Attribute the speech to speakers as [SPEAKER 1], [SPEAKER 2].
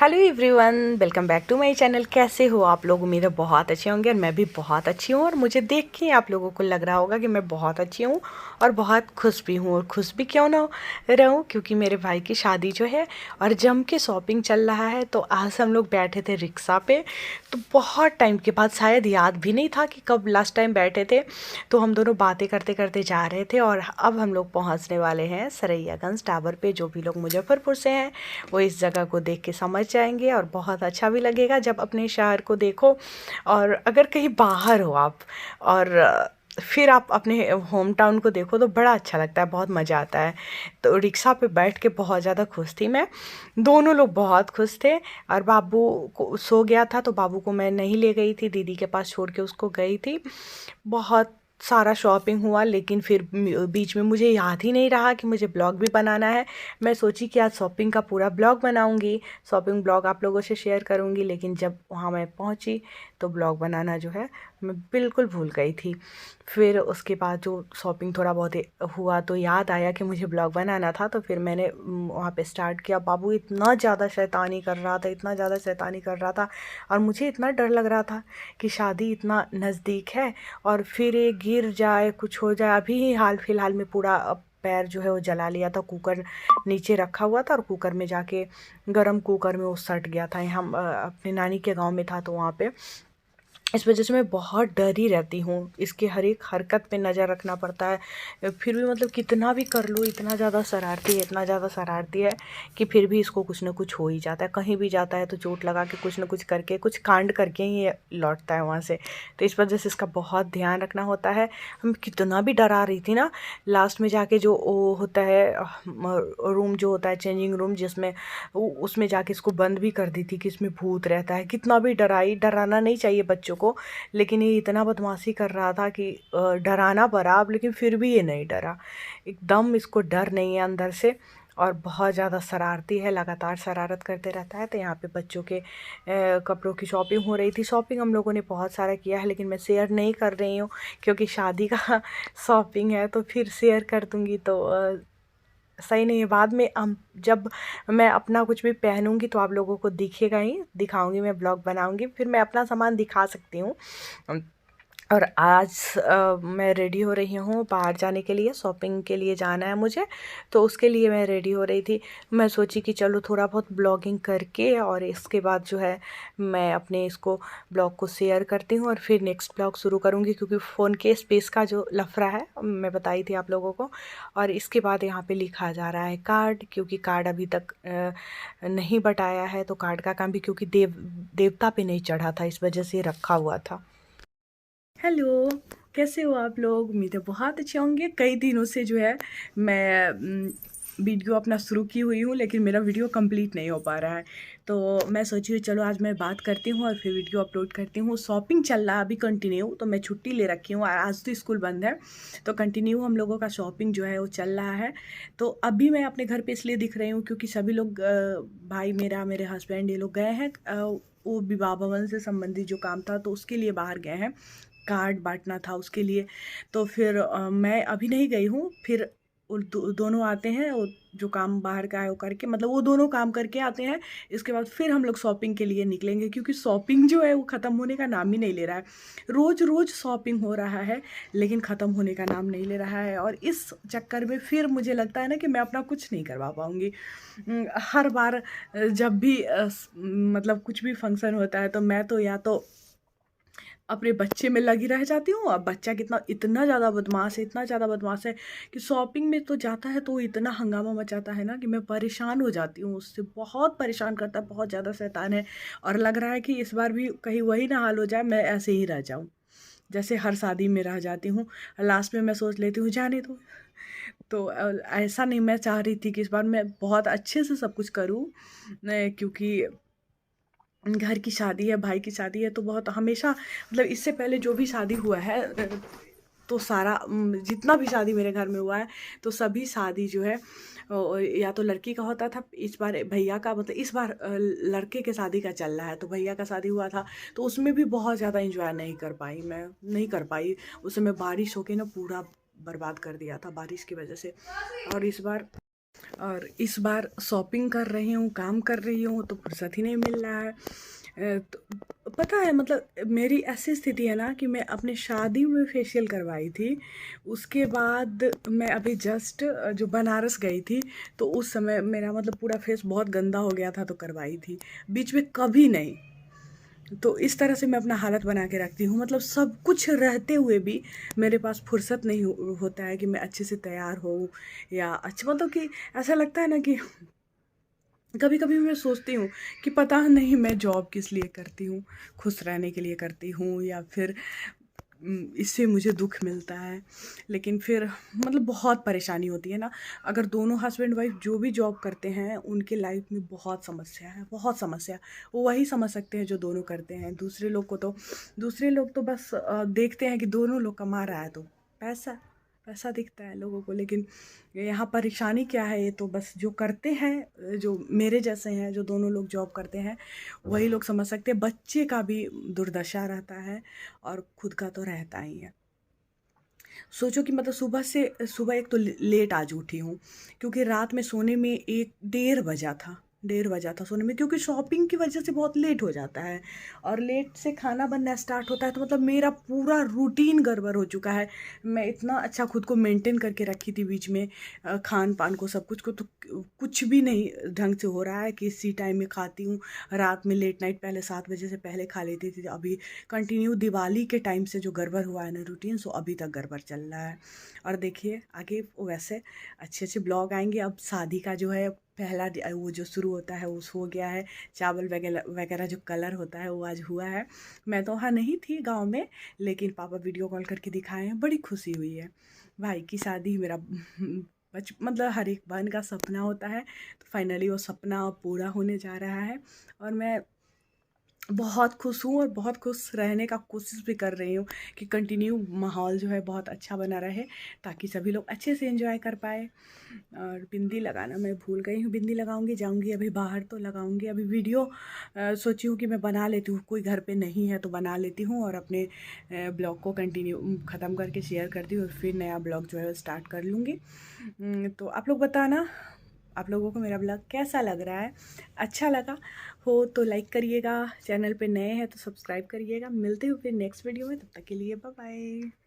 [SPEAKER 1] Hello everyone, welcome back to my channel. कैसे हो आप लोग? उम्मीद है बहुत अच्छे होंगे और मैं भी बहुत अच्छी हूँ। और मुझे देख के आप लोगों को लग रहा होगा कि मैं बहुत अच्छी हूँ और बहुत खुश भी हूँ। और खुश भी क्यों ना रहूँ, क्योंकि मेरे भाई की शादी जो है और जम के शॉपिंग चल रहा है। तो आज हम लोग बैठे थे रिक्शा पे, तो बहुत टाइम के बाद, शायद याद भी नहीं था कि कब लास्ट टाइम बैठे थे। तो हम दोनों बातें करते करते जा रहे थे और अब हम लोग पहुँचने वाले हैं सरैयागंज टावर पे। जो भी लोग मुजफ्फरपुर से हैं वो इस जगह को देख के समझ जाएंगे और बहुत अच्छा भी लगेगा जब अपने शहर को देखो। और अगर कहीं बाहर हो आप और फिर आप अपने होम टाउन को देखो तो बड़ा अच्छा लगता है, बहुत मज़ा आता है। तो रिक्शा पे बैठ के बहुत ज़्यादा खुश थी मैं। दोनों लोग बहुत खुश थे। और बाबू को सो गया था तो बाबू को मैं नहीं ले गई थी, दीदी के पास छोड़ के उसको गई थी। बहुत सारा शॉपिंग हुआ, लेकिन फिर बीच में मुझे याद ही नहीं रहा कि मुझे ब्लॉग भी बनाना है। मैं सोची कि आज शॉपिंग का पूरा ब्लॉग बनाऊंगी, शॉपिंग ब्लॉग आप लोगों से शेयर करूंगी। लेकिन जब वहाँ मैं पहुँची तो ब्लॉग बनाना जो है मैं बिल्कुल भूल गई थी। फिर उसके बाद जो शॉपिंग थोड़ा बहुत हुआ तो याद आया कि मुझे ब्लॉग बनाना था। तो फिर मैंने वहाँ पे स्टार्ट किया। बाबू इतना ज़्यादा शैतानी कर रहा था, इतना ज़्यादा शैतानी कर रहा था। और मुझे इतना डर लग रहा था कि शादी इतना नज़दीक है और फिर ये गिर जाए, कुछ हो जाए। अभी ही हाल फिलहाल में पूरा पैर जो है वो जला लिया था। कुकर नीचे रखा हुआ था और कुकर में जाके, गरम कुकर में वो सट गया था। यहाँ अपने नानी के गांव में था तो वहाँ पे। इस वजह से मैं बहुत डरी रहती हूँ, इसकी हर एक हरकत पे नज़र रखना पड़ता है। फिर भी मतलब कितना भी कर लूँ, इतना ज़्यादा शरारती है, इतना ज़्यादा शरारती है कि फिर भी इसको कुछ ना कुछ हो ही जाता है। कहीं भी जाता है तो चोट लगा के कुछ ना कुछ करके, कुछ कांड करके ही ये लौटता है वहाँ से। तो इस वजह से इसका बहुत ध्यान रखना होता है। हम कितना भी डरा रही थी ना, लास्ट में जाके जो वो होता है रूम जो होता है चेंजिंग रूम, जिसमें उसमें जाके इसको बंद भी कर दी थी कि इसमें भूत रहता है। कितना भी डराई, डराना नहीं चाहिए बच्चों को, लेकिन ये इतना बदमाशी कर रहा था कि डराना पड़ा। अब लेकिन फिर भी ये नहीं डरा, एकदम इसको डर नहीं है अंदर से। और बहुत ज़्यादा शरारती है, लगातार शरारत करते रहता है। तो यहाँ पे बच्चों के कपड़ों की शॉपिंग हो रही थी। शॉपिंग हम लोगों ने बहुत सारा किया है, लेकिन मैं शेयर नहीं कर रही हूँ क्योंकि शादी का शॉपिंग है। तो फिर शेयर कर दूँगी तो सही नहीं है। बाद में हम जब मैं अपना कुछ भी पहनूंगी तो आप लोगों को दिखेगा ही, दिखाऊंगी, मैं ब्लॉग बनाऊंगी, फिर मैं अपना सामान दिखा सकती हूँ। और आज मैं रेडी हो रही हूँ बाहर जाने के लिए, शॉपिंग के लिए जाना है मुझे। तो उसके लिए मैं रेडी हो रही थी। मैं सोची कि चलो थोड़ा बहुत ब्लॉगिंग करके और इसके बाद जो है मैं अपने इसको ब्लॉग को शेयर करती हूँ और फिर नेक्स्ट ब्लॉग शुरू करूँगी। क्योंकि फ़ोन के स्पेस का जो लफड़ा है मैं बताई थी आप लोगों को। और इसके बाद यहाँ पे लिखा जा रहा है कार्ड, क्योंकि कार्ड अभी तक नहीं बटाया है। तो कार्ड का काम भी, क्योंकि देवता पे नहीं चढ़ा था, इस वजह से रखा हुआ था। हेलो, कैसे हो आप लोग? उम्मीद है बहुत अच्छे होंगे। कई दिनों से जो है मैं वीडियो अपना शुरू की हुई हूँ, लेकिन मेरा वीडियो कंप्लीट नहीं हो पा रहा है। तो मैं सोची चलो आज मैं बात करती हूँ और फिर वीडियो अपलोड करती हूँ। शॉपिंग चल रहा है अभी कंटिन्यू, तो मैं छुट्टी ले रखी हूँ और आज तो स्कूल बंद है। तो कंटिन्यू हम लोगों का शॉपिंग जो है वो चल रहा है। तो अभी मैं अपने घर पे इसलिए दिख रही हूँ क्योंकि सभी लोग भाई मेरा, मेरे हस्बैंड, ये लोग गए हैं वो विवाह भवन से संबंधित जो काम था तो उसके लिए बाहर गए हैं। कार्ड बांटना था उसके लिए। तो फिर मैं अभी नहीं गई हूँ। फिर वो दोनों आते हैं, वो जो काम बाहर का है वो करके, मतलब वो दोनों काम करके आते हैं। इसके बाद फिर हम लोग शॉपिंग के लिए निकलेंगे, क्योंकि शॉपिंग जो है वो ख़त्म होने का नाम ही नहीं ले रहा है। रोज़ रोज़ शॉपिंग हो रहा है लेकिन ख़त्म होने का नाम नहीं ले रहा है। और इस चक्कर में फिर मुझे लगता है ना कि मैं अपना कुछ नहीं करवा पाऊँगी। हर बार जब भी मतलब कुछ भी फंक्शन होता है तो मैं तो या तो अपने बच्चे में लगी रह जाती हूँ। अब बच्चा कितना, इतना ज़्यादा बदमाश है, इतना ज़्यादा बदमाश है कि शॉपिंग में तो जाता है तो इतना हंगामा मचाता है ना कि मैं परेशान हो जाती हूँ उससे। बहुत परेशान करता है, बहुत ज़्यादा शैतान है। और लग रहा है कि इस बार भी कहीं वही ना हाल हो जाए, मैं ऐसे ही रह जाऊँ जैसे हर शादी में रह जाती हूँ। लास्ट में मैं सोच लेती हूँ जाने दो। तो ऐसा नहीं, मैं चाह रही थी कि इस बार मैं बहुत अच्छे से सब कुछ करूँ, क्योंकि घर की शादी है, भाई की शादी है। तो बहुत हमेशा, मतलब इससे पहले जो भी शादी हुआ है तो सारा जितना भी शादी मेरे घर में हुआ है तो सभी शादी जो है या तो लड़की का होता था। इस बार भैया का, मतलब इस बार लड़के के शादी का चल रहा है। तो भैया का शादी हुआ था तो उसमें भी बहुत ज़्यादा इंजॉय नहीं कर पाई, मैं नहीं कर पाई। उस समय बारिश होके ना पूरा बर्बाद कर दिया था बारिश की वजह से। और इस बार और इस बार शॉपिंग कर रही हूँ, काम कर रही हूँ, तो फुर्सत ही नहीं मिल रहा है। तो पता है मतलब मेरी ऐसी स्थिति है ना कि मैं अपने शादी में फेशियल करवाई थी। उसके बाद मैं अभी जस्ट जो बनारस गई थी, तो उस समय मेरा मतलब पूरा फेस बहुत गंदा हो गया था, तो करवाई थी। बीच में कभी नहीं। तो इस तरह से मैं अपना हालत बना के रखती हूँ, मतलब सब कुछ रहते हुए भी मेरे पास फुर्सत नहीं होता है कि मैं अच्छे से तैयार हूँ, या अच्छा मतलब कि ऐसा लगता है ना कि कभी कभी मैं सोचती हूँ कि पता नहीं मैं जॉब किस लिए करती हूँ, खुश रहने के लिए करती हूँ, या फिर इससे मुझे दुख मिलता है। लेकिन फिर मतलब बहुत परेशानी होती है ना। अगर दोनों हस्बैंड वाइफ जो भी जॉब करते हैं उनके लाइफ में बहुत समस्या है, बहुत समस्या। वो वही समझ सकते हैं जो दोनों करते हैं। दूसरे लोग तो बस देखते हैं कि दोनों लोग कमा रहा है तो पैसा पैसा दिखता है लोगों को। लेकिन यहाँ परेशानी क्या है, ये तो बस जो करते हैं, जो मेरे जैसे हैं, जो दोनों लोग जॉब करते हैं, वही लोग समझ सकते हैं। बच्चे का भी दुर्दशा रहता है और खुद का तो रहता ही है। सोचो कि मतलब सुबह एक तो लेट आज उठी हूँ, क्योंकि रात में सोने में 1 डेढ़ बजा था सोने में, क्योंकि शॉपिंग की वजह से बहुत लेट हो जाता है और लेट से खाना बनना स्टार्ट होता है। तो मतलब मेरा पूरा रूटीन गड़बड़ हो चुका है। मैं इतना अच्छा खुद को मेंटेन करके रखी थी बीच में, खान पान को सब कुछ को, तो कुछ भी नहीं ढंग से हो रहा है कि इसी टाइम में खाती हूँ। रात में लेट नाइट पहले 7 बजे से पहले खा लेती थी, अभी कंटिन्यू दिवाली के टाइम से जो गड़बड़ हुआ है ना रूटीन, सो अभी तक गड़बड़ चल रहा है। और देखिए आगे वैसे अच्छे अच्छे ब्लॉग आएंगे। अब शादी का जो है पहला वो जो शुरू होता है उस हो गया है। चावल वगैरह वगैरह जो कलर होता है वो आज हुआ है। मैं तो वहाँ नहीं थी गांव में, लेकिन पापा वीडियो कॉल करके दिखाए हैं, बड़ी खुशी हुई है। भाई की शादी मेरा मतलब हर एक बहन का सपना होता है, तो फाइनली वो सपना अब पूरा होने जा रहा है। और मैं बहुत खुश हूँ और बहुत खुश रहने का कोशिश भी कर रही हूँ कि कंटिन्यू माहौल जो है बहुत अच्छा बना रहे, ताकि सभी लोग अच्छे से एंजॉय कर पाए। और बिंदी लगाना मैं भूल गई हूँ, बिंदी लगाऊंगी, जाऊंगी अभी बाहर तो लगाऊंगी। अभी वीडियो सोची हूँ कि मैं बना लेती हूँ, कोई घर पे नहीं है तो बना लेती हूँ, और अपने ब्लॉग को कंटिन्यू ख़त्म करके शेयर करती हूँ, और फिर नया ब्लॉग जो है स्टार्ट कर लूँगी। तो आप लोग बताना, आप लोगों को मेरा ब्लॉग कैसा लग रहा है। अच्छा लगा हो तो लाइक करिएगा, चैनल पे नए हैं तो सब्सक्राइब करिएगा। मिलते हैं फिर नेक्स्ट वीडियो में, तब तक के लिए बाय बाय।